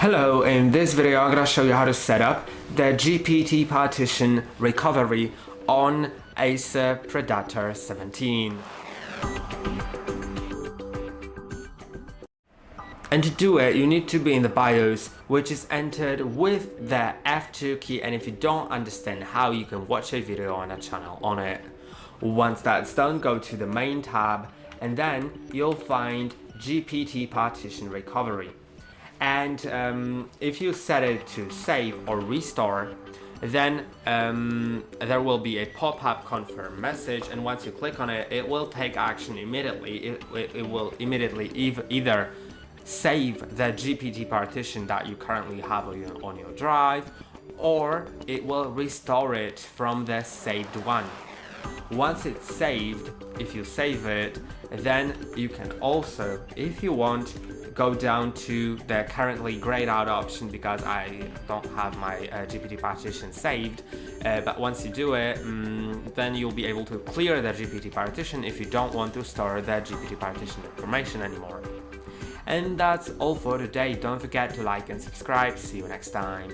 Hello, in this video I'm going to show you how to set up the GPT partition recovery on ACER Predator 17. And to do it, you need to be in the BIOS, which is entered with the F2 key, and if you don't understand how you can watch a video on a channel on it. Once that's done, go to the main tab and then you'll find GPT partition recovery. And if you set it to save or restore, then there will be a pop-up confirm message, and once you click on it, it will take action immediately. It will immediately either save the GPT partition that you currently have on your drive, or it will restore it from the saved one. Once it's saved, if you save it, then you can also, if you want, go down to the currently grayed out option, because I don't have my GPT partition saved, but once you do it, then you'll be able to clear the GPT partition if you don't want to store the GPT partition information anymore. And that's all for today. Don't forget to like and subscribe. See you next time.